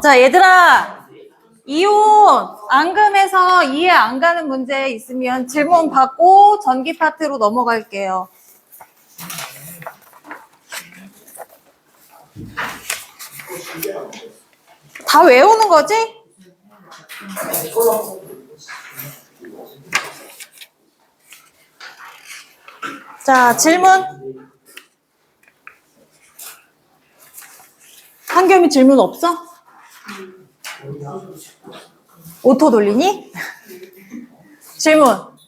자, 얘들아, 이온 앙금에서 이해 안 가는 문제 있으면 질문 받고 전기 파트로 넘어갈게요. 다 외우는 거지? 자, 질문. 한겸이 질문 없어? 오토 돌리니? 질문.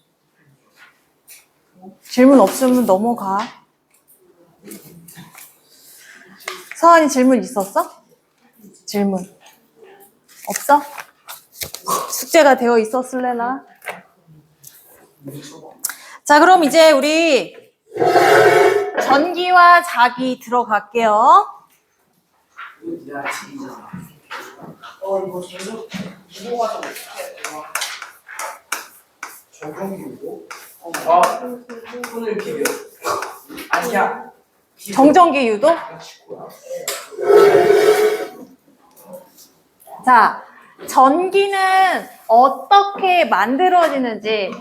질문 없으면 넘어가. 서한이 질문 있었어? 질문. 없어? 숙제가 되어 있었을래나? 자, 그럼 이제 우리 전기와 자기 들어갈게요. 이거 유도가 좀 적용 유도? 손을 비벼? 아니야. 정전기 유도? 자, 전기는 어떻게 만들어지는지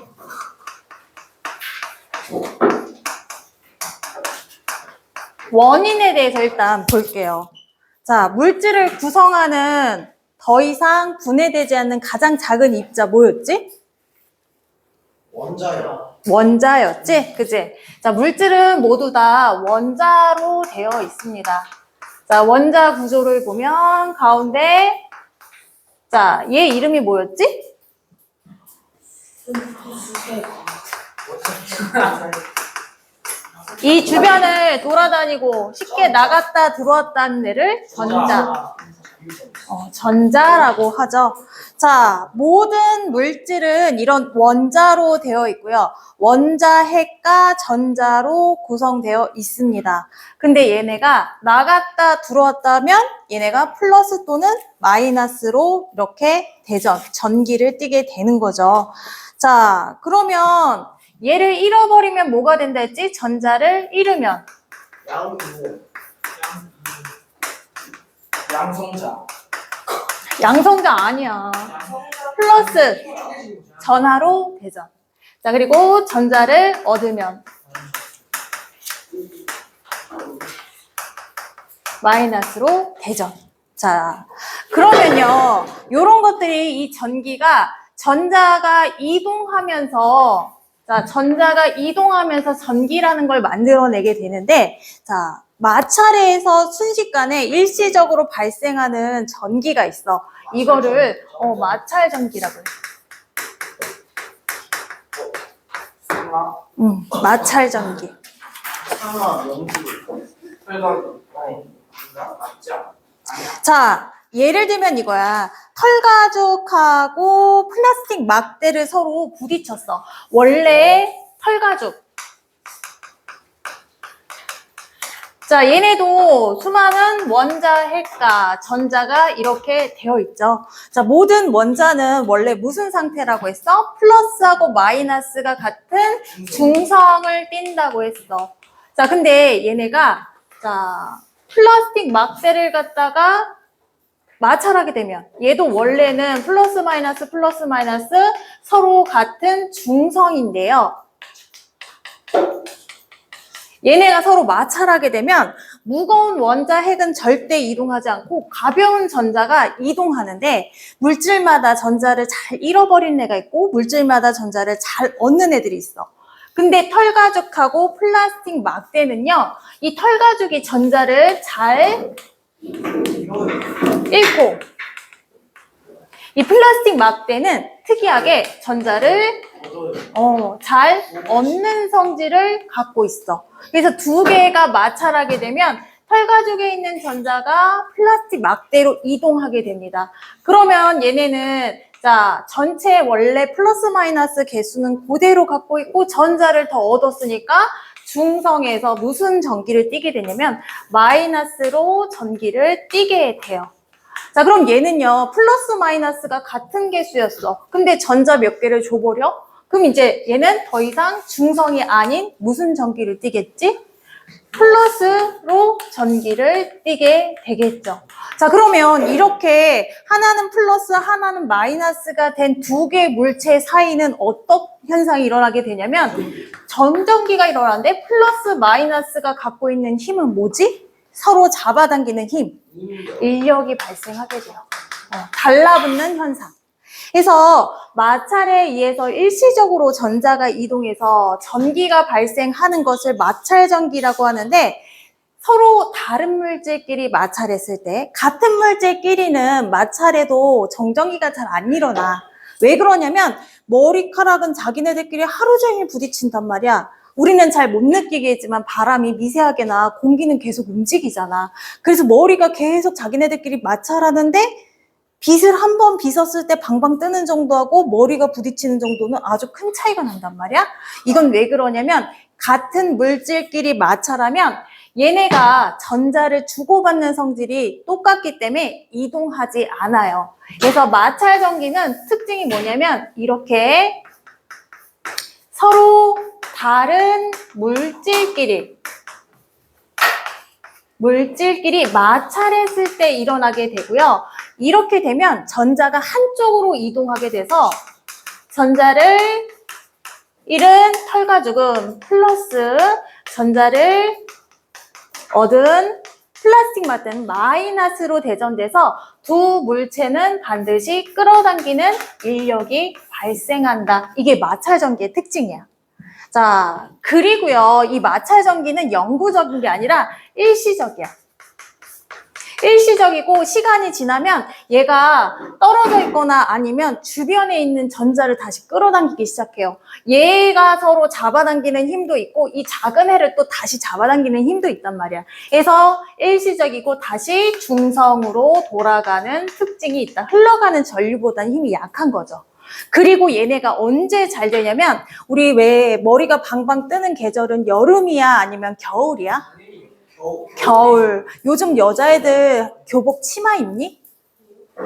원인에 대해서 일단 볼게요. 자, 물질을 구성하는 더 이상 분해되지 않는 가장 작은 입자 뭐였지? 원자요. 원자였지? 그치? 자, 물질은 모두 다 원자로 되어 있습니다. 자, 원자 구조를 보면 가운데 자, 얘 이름이 뭐였지? 이 주변을 돌아다니고 쉽게 나갔다 들어왔다는 애를 전자라고 하죠. 자, 모든 물질은 이런 원자로 되어 있고요. 원자핵과 전자로 구성되어 있습니다. 근데 얘네가 나갔다 들어왔다면 얘네가 플러스 또는 마이너스로 이렇게 전기를 띠게 되는 거죠. 자, 그러면 얘를 잃어버리면 뭐가 된다 했지? 전자를 잃으면 양성자. 양성자 아니야. 플러스 전하로 대전. 자, 그리고 전자를 얻으면 마이너스로 대전. 자, 그러면요, 요런 것들이 이 전자가 이동하면서 전기라는 걸 만들어내게 되는데, 자, 마찰에서 순식간에 일시적으로 발생하는 전기가 있어. 이거를 마찰 전기라고 해. 마찰 전기. 자, 예를 들면 이거야. 털가죽하고 플라스틱 막대를 서로 부딪혔어. 원래 털가죽. 자, 얘네도 수많은 원자핵과 전자가 이렇게 되어 있죠. 자, 모든 원자는 원래 무슨 상태라고 했어? 플러스하고 마이너스가 같은 중성을 띈다고 했어. 자, 근데 얘네가 플라스틱 막대를 갖다가 마찰하게 되면 얘도 원래는 플러스 마이너스 서로 같은 중성인데요. 얘네가 서로 마찰하게 되면 무거운 원자핵은 절대 이동하지 않고 가벼운 전자가 이동하는데 물질마다 전자를 잘 잃어버리는 애가 있고 물질마다 전자를 잘 얻는 애들이 있어. 근데 털가죽하고 플라스틱 막대는요, 이 털가죽이 전자를 잘 잃고 이 플라스틱 막대는 특이하게 전자를 잘 얻는 성질을 갖고 있어. 그래서 두 개가 마찰하게 되면 털가죽에 있는 전자가 플라스틱 막대로 이동하게 됩니다. 그러면 얘네는 전체 원래 플러스 마이너스 개수는 그대로 갖고 있고 전자를 더 얻었으니까 중성에서 무슨 전기를 띠게 되냐면 마이너스로 전기를 띠게 돼요. 자, 그럼 얘는요, 플러스 마이너스가 같은 개수였어. 근데 전자 몇 개를 줘버려? 그럼 이제 얘는 더 이상 중성이 아닌 무슨 전기를 띠겠지? 플러스로 전기를 띠게 되겠죠. 자, 그러면 이렇게 하나는 플러스, 하나는 마이너스가 된 두 개의 물체 사이는 어떤 현상이 일어나게 되냐면 전전기가 일어나는데 플러스, 마이너스가 갖고 있는 힘은 뭐지? 서로 잡아당기는 힘, 인력이 발생하게 돼요. 달라붙는 현상. 그래서 마찰에 의해서 일시적으로 전자가 이동해서 전기가 발생하는 것을 마찰전기라고 하는데 서로 다른 물질끼리 마찰했을 때 같은 물질끼리는 마찰해도 정전기가 잘 안 일어나. 왜 그러냐면 머리카락은 자기네들끼리 하루 종일 부딪힌단 말이야. 우리는 잘 못 느끼겠지만 바람이 미세하게나 공기는 계속 움직이잖아. 그래서 머리가 계속 자기네들끼리 마찰하는데 빛을 한 번 빗었을 때 방방 뜨는 정도하고 머리가 부딪히는 정도는 아주 큰 차이가 난단 말이야. 이건 왜 그러냐면 같은 물질끼리 마찰하면 얘네가 전자를 주고받는 성질이 똑같기 때문에 이동하지 않아요. 그래서 마찰 전기는 특징이 뭐냐면 이렇게 서로 다른 물질끼리 마찰했을 때 일어나게 되고요. 이렇게 되면 전자가 한쪽으로 이동하게 돼서 전자를 잃은 털과 죽음 플러스 전자를 얻은 플라스틱 마트는 마이너스로 대전돼서 두 물체는 반드시 끌어당기는 인력이 발생한다. 이게 마찰전기의 특징이야. 자, 그리고요, 이 마찰전기는 영구적인 게 아니라 일시적이야. 일시적이고 시간이 지나면 얘가 떨어져 있거나 아니면 주변에 있는 전자를 다시 끌어당기기 시작해요. 얘가 서로 잡아당기는 힘도 있고 이 작은 해를 또 다시 잡아당기는 힘도 있단 말이야. 그래서 일시적이고 다시 중성으로 돌아가는 특징이 있다. 흘러가는 전류보다는 힘이 약한 거죠. 그리고 얘네가 언제 잘 되냐면 우리 왜 머리가 방방 뜨는 계절은 여름이야 아니면 겨울이야? 겨울. 요즘 여자애들 교복 치마 입니?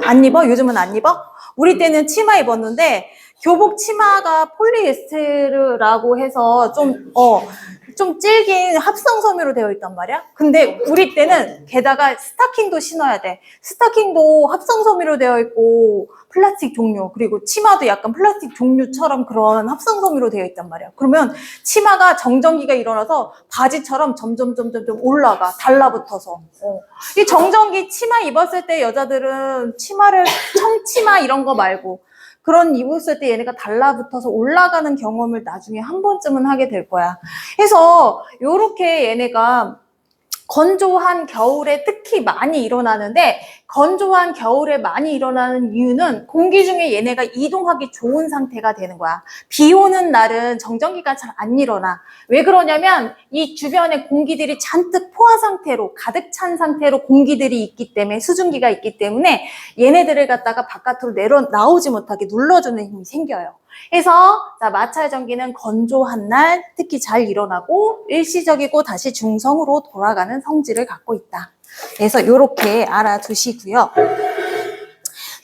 안 입어? 요즘은 안 입어? 우리 때는 치마 입었는데 교복 치마가 폴리에스테르라고 해서 좀 질긴 합성 섬유로 되어 있단 말이야. 근데 우리 때는 게다가 스타킹도 신어야 돼. 스타킹도 합성 섬유로 되어 있고 플라스틱 종류, 그리고 치마도 약간 플라스틱 종류처럼 그런 합성 섬유로 되어 있단 말이야. 그러면 치마가 정전기가 일어나서 바지처럼 점점 올라가, 달라붙어서. 이 정전기 치마 입었을 때 여자들은 치마를 청치마 이런 거 말고 그런 입었을 때 얘네가 달라붙어서 올라가는 경험을 나중에 한 번쯤은 하게 될 거야. 그래서 요렇게 얘네가 건조한 겨울에 특히 많이 일어나는데 건조한 겨울에 많이 일어나는 이유는 공기 중에 얘네가 이동하기 좋은 상태가 되는 거야. 비 오는 날은 정전기가 잘 안 일어나. 왜 그러냐면 이 주변에 공기들이 잔뜩 포화 상태로 가득 찬 상태로 공기들이 있기 때문에 수증기가 있기 때문에 얘네들을 갖다가 바깥으로 나오지 못하게 눌러주는 힘이 생겨요. 그래서 마찰 전기는 건조한 날 특히 잘 일어나고 일시적이고 다시 중성으로 돌아가는 성질을 갖고 있다. 그래서 이렇게 알아두시고요.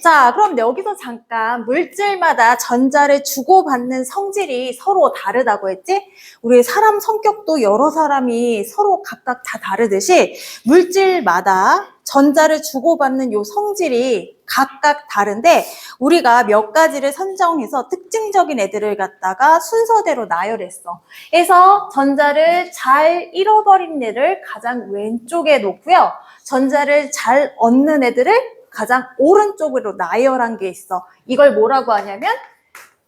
자, 그럼 여기서 잠깐 물질마다 전자를 주고받는 성질이 서로 다르다고 했지? 우리 사람 성격도 여러 사람이 서로 각각 다 다르듯이 물질마다 전자를 주고받는 요 성질이 각각 다른데 우리가 몇 가지를 선정해서 특징적인 애들을 갖다가 순서대로 나열했어. 그래서 전자를 잘 잃어버린 애를 가장 왼쪽에 놓고요. 전자를 잘 얻는 애들을 가장 오른쪽으로 나열한 게 있어. 이걸 뭐라고 하냐면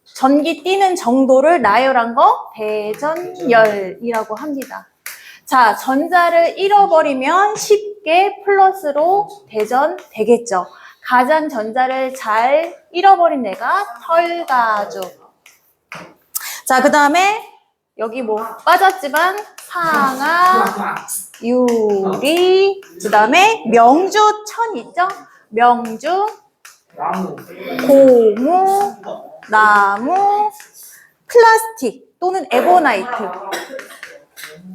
전기 뛰는 정도를 나열한 거 대전열이라고 합니다. 자, 전자를 잃어버리면 쉽게 플러스로 대전되겠죠. 가장 전자를 잘 잃어버린 애가 털가죽. 자, 그 다음에 여기 뭐 빠졌지만 상아, 유리, 그 다음에 명주, 천 있죠? 명주, 고무, 나무, 플라스틱 또는 에보나이트.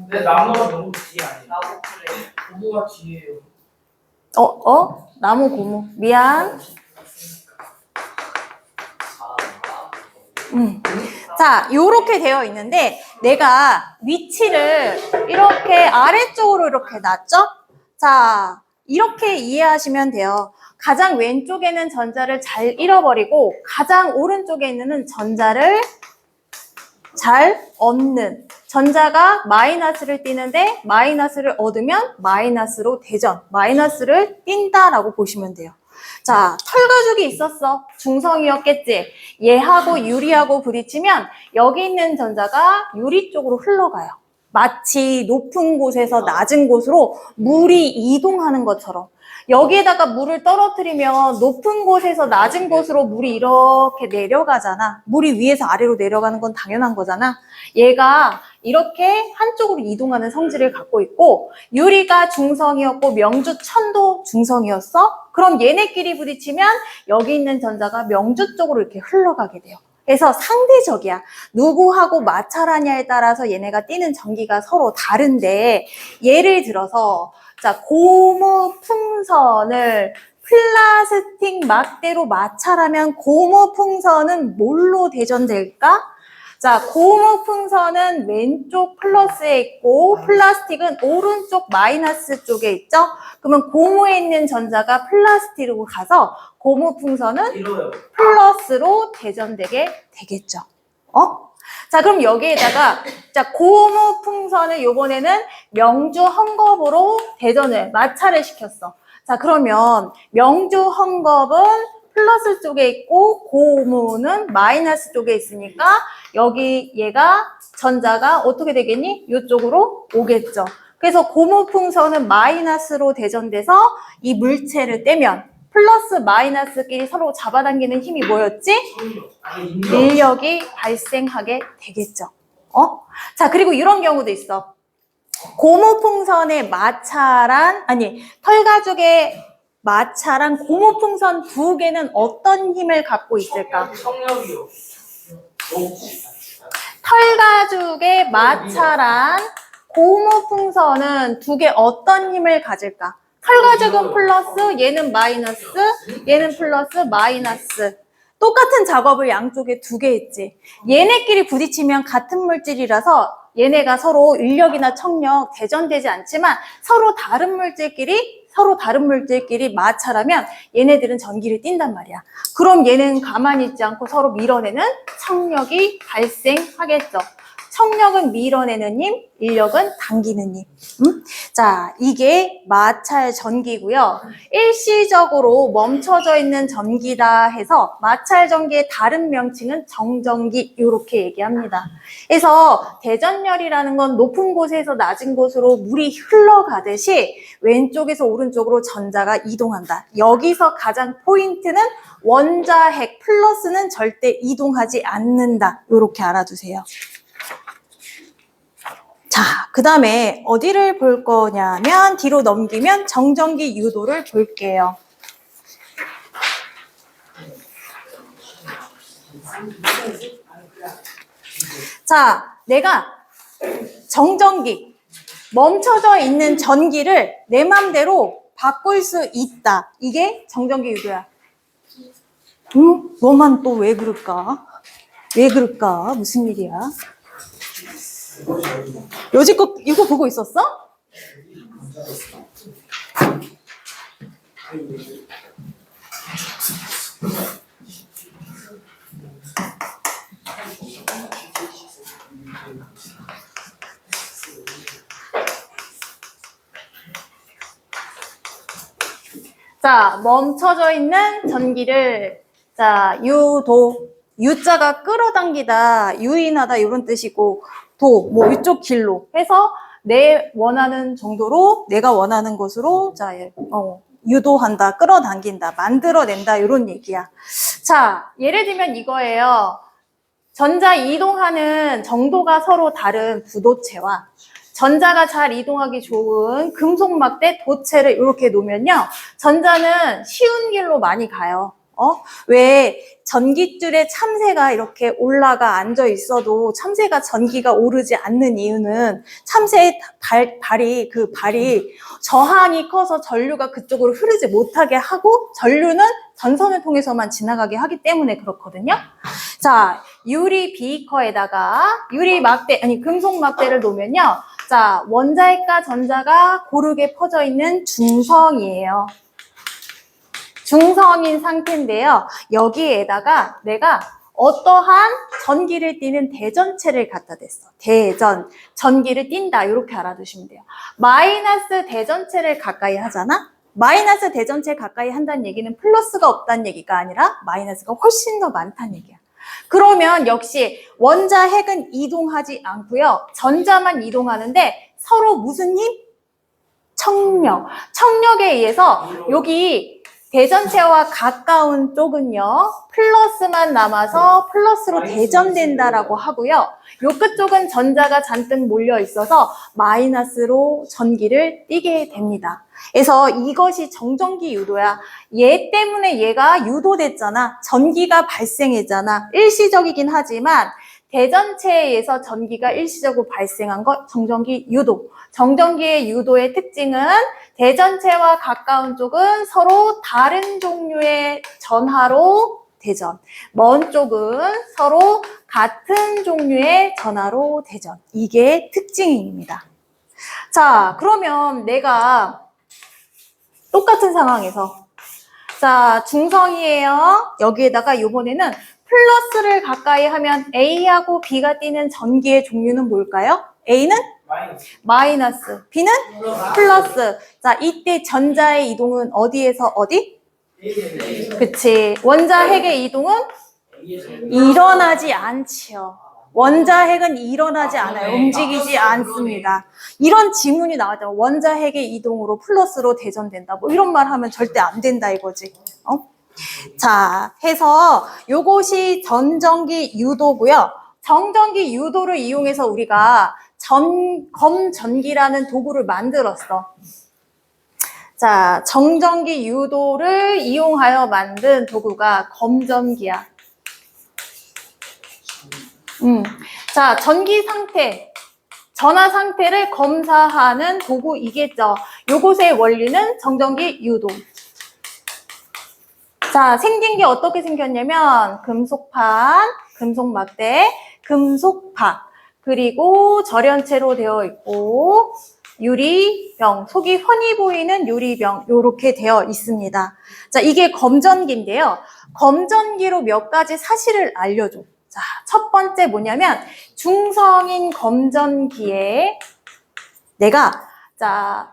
근데 나무가 너무 뒤에 아니야. 고무가 뒤에요. 나무, 고무. 미안. 자, 요렇게 되어 있는데 내가 위치를 이렇게 아래쪽으로 이렇게 놨죠? 자, 이렇게 이해하시면 돼요. 가장 왼쪽에는 전자를 잘 잃어버리고 가장 오른쪽에 있는 전자를 잘 얻는, 전자가 마이너스를 띠는데 마이너스를 얻으면 마이너스로 대전, 마이너스를 띈다라고 보시면 돼요. 자, 털가죽이 있었어. 중성이었겠지. 얘하고 유리하고 부딪히면 여기 있는 전자가 유리 쪽으로 흘러가요. 마치 높은 곳에서 낮은 곳으로 물이 이동하는 것처럼. 여기에다가 물을 떨어뜨리면 높은 곳에서 낮은 곳으로 물이 이렇게 내려가잖아. 물이 위에서 아래로 내려가는 건 당연한 거잖아. 얘가 이렇게 한쪽으로 이동하는 성질을 갖고 있고, 유리가 중성이었고 명주, 천도 중성이었어? 그럼 얘네끼리 부딪히면 여기 있는 전자가 명주 쪽으로 이렇게 흘러가게 돼요. 그래서 상대적이야. 누구하고 마찰하냐에 따라서 얘네가 띠는 전기가 서로 다른데, 예를 들어서 자, 고무 풍선을 플라스틱 막대로 마찰하면 고무 풍선은 뭘로 대전될까? 자, 고무 풍선은 왼쪽 플러스에 있고 플라스틱은 오른쪽 마이너스 쪽에 있죠? 그러면 고무에 있는 전자가 플라스틱으로 가서 고무 풍선은 이러요. 플러스로 대전되게 되겠죠. 자, 그럼 여기에다가 자, 고무 풍선을 요번에는 명주 헝겊으로 대전을 마찰을 시켰어. 자, 그러면 명주 헝겊은 플러스 쪽에 있고 고무는 마이너스 쪽에 있으니까 여기 얘가 전자가 어떻게 되겠니? 이쪽으로 오겠죠. 그래서 고무 풍선은 마이너스로 대전돼서 이 물체를 떼면 플러스 마이너스끼리 서로 잡아당기는 힘이 뭐였지? 인력이 발생하게 되겠죠. 자, 그리고 이런 경우도 있어. 고무풍선에 마찰한, 털가죽에 마찰한 고무풍선 두 개는 어떤 힘을 갖고 있을까? 성력이요. 털가죽에 마찰한 고무풍선은 두 개 어떤 힘을 가질까? 털가죽은 플러스, 얘는 마이너스, 얘는 플러스, 마이너스. 똑같은 작업을 양쪽에 두 개 했지. 얘네끼리 부딪히면 같은 물질이라서 얘네가 서로 인력이나 청력 대전되지 않지만 서로 다른 물질끼리 마찰하면 얘네들은 전기를 띈단 말이야. 그럼 얘는 가만히 있지 않고 서로 밀어내는 청력이 발생하겠죠. 청력은 밀어내는 힘, 인력은 당기는 힘. 자, 이게 마찰 전기고요. 일시적으로 멈춰져 있는 전기다 해서 마찰 전기의 다른 명칭은 정전기, 이렇게 얘기합니다. 그래서 대전열이라는 건 높은 곳에서 낮은 곳으로 물이 흘러가듯이 왼쪽에서 오른쪽으로 전자가 이동한다. 여기서 가장 포인트는 원자핵 플러스는 절대 이동하지 않는다. 이렇게 알아두세요. 자, 그 다음에 어디를 볼 거냐면 뒤로 넘기면 정전기 유도를 볼게요. 자, 내가 정전기, 멈춰져 있는 전기를 내 맘대로 바꿀 수 있다. 이게 정전기 유도야. 너만 또 왜 그럴까? 왜 그럴까? 무슨 일이야? 여지껏 이거 보고 있었어? 자, 멈춰져 있는 전기를, 자, 유도, 유자가 끌어당기다, 유인하다 이런 뜻이고, 도, 뭐 이쪽 길로 해서 내 원하는 정도로, 내가 원하는 것으로, 자, 유도한다, 끌어당긴다, 만들어낸다 이런 얘기야. 자, 예를 들면 이거예요. 전자 이동하는 정도가 서로 다른 부도체와 전자가 잘 이동하기 좋은 금속 막대 도체를 이렇게 놓으면요. 전자는 쉬운 길로 많이 가요. 왜 전깃줄에 참새가 이렇게 올라가 앉아 있어도 참새가 전기가 오르지 않는 이유는 참새의 발이 저항이 커서 전류가 그쪽으로 흐르지 못하게 하고 전류는 전선을 통해서만 지나가게 하기 때문에 그렇거든요. 자, 유리 비커에다가 금속 막대를 놓으면요. 자, 원자핵과 전자가 고르게 퍼져 있는 중성이에요. 중성인 상태인데요. 여기에다가 내가 어떠한 전기를 띠는 대전체를 갖다 댔어. 전기를 띈다. 이렇게 알아두시면 돼요. 마이너스 대전체를 가까이 하잖아? 마이너스 대전체 가까이 한다는 얘기는 플러스가 없다는 얘기가 아니라 마이너스가 훨씬 더 많다는 얘기야. 그러면 역시 원자핵은 이동하지 않고요. 전자만 이동하는데 서로 무슨 힘? 청력. 청력에 의해서 여기 대전체와 가까운 쪽은요, 플러스만 남아서 플러스로 대전된다라고 하고요. 요 끝쪽은 전자가 잔뜩 몰려 있어서 마이너스로 전기를 띠게 됩니다. 그래서 이것이 정전기 유도야. 얘 때문에 얘가 유도됐잖아. 전기가 발생했잖아. 일시적이긴 하지만 대전체에 의해서 전기가 일시적으로 발생한 것 정전기 유도. 정전기의 유도의 특징은 대전체와 가까운 쪽은 서로 다른 종류의 전하로 대전, 먼 쪽은 서로 같은 종류의 전하로 대전. 이게 특징입니다. 자, 그러면 내가 똑같은 상황에서 자, 중성이에요. 여기에다가 이번에는 플러스를 가까이 하면 A하고 B가 띠는 전기의 종류는 뭘까요? A는 마이너스, B는 플러스. 자, 이때 전자의 이동은 어디에서 어디? 그치. 원자핵의 이동은 일어나지 않지요. 원자핵은 일어나지 않아요. 움직이지 않습니다. 이런 지문이 나왔잖아. 원자핵의 이동으로 플러스로 대전된다. 뭐 이런 말 하면 절대 안 된다 이거지. 자, 해서 요것이 전전기 유도고요. 정전기 유도를 이용해서 우리가 검전기라는 도구를 만들었어. 자, 정전기 유도를 이용하여 만든 도구가 검전기야. 자, 전기 상태, 전하 상태를 검사하는 도구이겠죠. 요것의 원리는 정전기 유도. 자, 생긴 게 어떻게 생겼냐면 금속판, 금속막대, 금속박, 그리고 절연체로 되어 있고 유리병, 속이 훤히 보이는 유리병 이렇게 되어 있습니다. 자, 이게 검전기인데요. 검전기로 몇 가지 사실을 알려줘. 자, 첫 번째 뭐냐면 중성인 검전기에 내가 자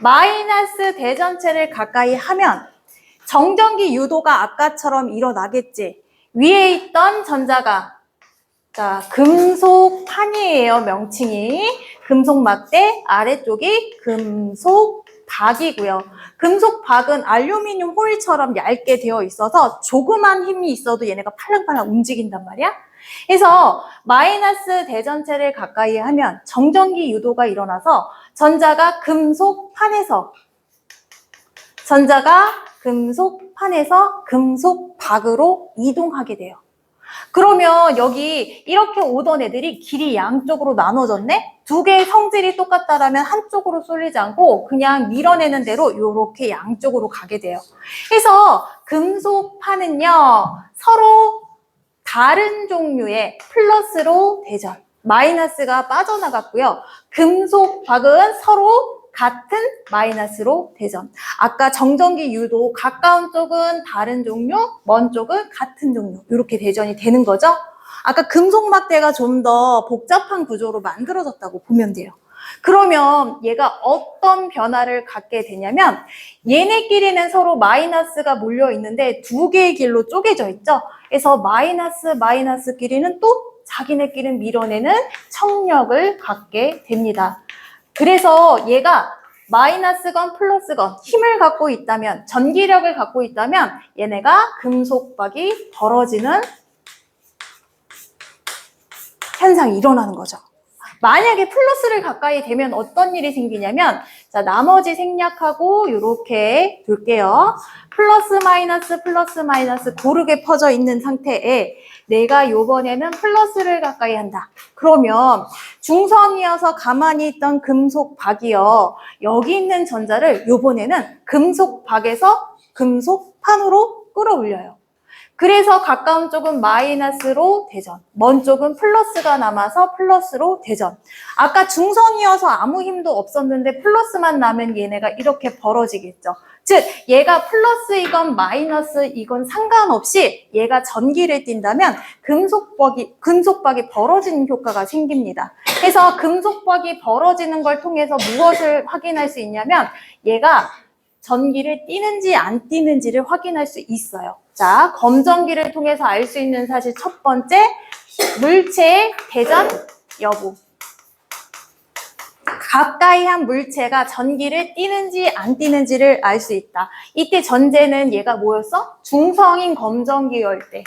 마이너스 대전체를 가까이 하면 정전기 유도가 아까처럼 일어나겠지. 위에 있던 전자가 자 금속판이에요. 명칭이 금속막대, 아래쪽이 금속박이고요. 금속박은 알루미늄 호일처럼 얇게 되어 있어서 조그만 힘이 있어도 얘네가 팔랑팔랑 움직인단 말이야. 그래서 마이너스 대전체를 가까이 하면 정전기 유도가 일어나서 전자가 금속판에서 금속박으로 이동하게 돼요. 그러면 여기 이렇게 오던 애들이 길이 양쪽으로 나눠졌네? 두 개의 성질이 똑같다라면 한쪽으로 쏠리지 않고 그냥 밀어내는 대로 이렇게 양쪽으로 가게 돼요. 그래서 금속판은요, 서로 다른 종류의 플러스로 대전, 마이너스가 빠져나갔고요. 금속박은 서로 같은 마이너스로 대전. 아까 정전기 유도 가까운 쪽은 다른 종류, 먼 쪽은 같은 종류. 이렇게 대전이 되는 거죠. 아까 금속막대가 좀 더 복잡한 구조로 만들어졌다고 보면 돼요. 그러면 얘가 어떤 변화를 갖게 되냐면 얘네끼리는 서로 마이너스가 몰려 있는데 두 개의 길로 쪼개져 있죠. 그래서 마이너스끼리는 또 자기네끼리 밀어내는 청력을 갖게 됩니다. 그래서 얘가 마이너스건 플러스건 힘을 갖고 있다면, 전기력을 갖고 있다면 얘네가 금속박이 벌어지는 현상이 일어나는 거죠. 만약에 플러스를 가까이 되면 어떤 일이 생기냐면 자, 나머지 생략하고 이렇게 둘게요. 플러스 마이너스 고르게 퍼져 있는 상태에 내가 요번에는 플러스를 가까이 한다. 그러면 중성이어서 가만히 있던 금속박이요. 여기 있는 전자를 요번에는 금속박에서 금속판으로 끌어올려요. 그래서 가까운 쪽은 마이너스로 대전, 먼 쪽은 플러스가 남아서 플러스로 대전. 아까 중성이어서 아무 힘도 없었는데 플러스만 나면 얘네가 이렇게 벌어지겠죠. 즉 얘가 플러스이건 마이너스이건 상관없이 얘가 전기를 띈다면 금속박이 벌어지는 효과가 생깁니다. 그래서 금속박이 벌어지는 걸 통해서 무엇을 확인할 수 있냐면 얘가 전기를 띠는지 안 띠는지를 확인할 수 있어요. 자, 검전기를 통해서 알 수 있는 사실 첫 번째, 물체의 대전 여부. 가까이 한 물체가 전기를 띠는지 안 띠는지를 알 수 있다. 이때 전제는 얘가 뭐였어? 중성인 검전기일 때.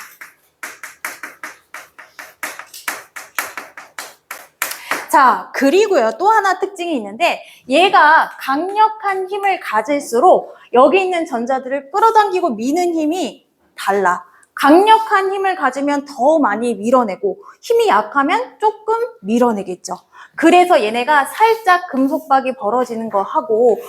자, 그리고요, 또 하나 특징이 있는데 얘가 강력한 힘을 가질수록 여기 있는 전자들을 끌어당기고 미는 힘이 달라. 강력한 힘을 가지면 더 많이 밀어내고 힘이 약하면 조금 밀어내겠죠. 그래서 얘네가 살짝 금속박이 벌어지는 거 하고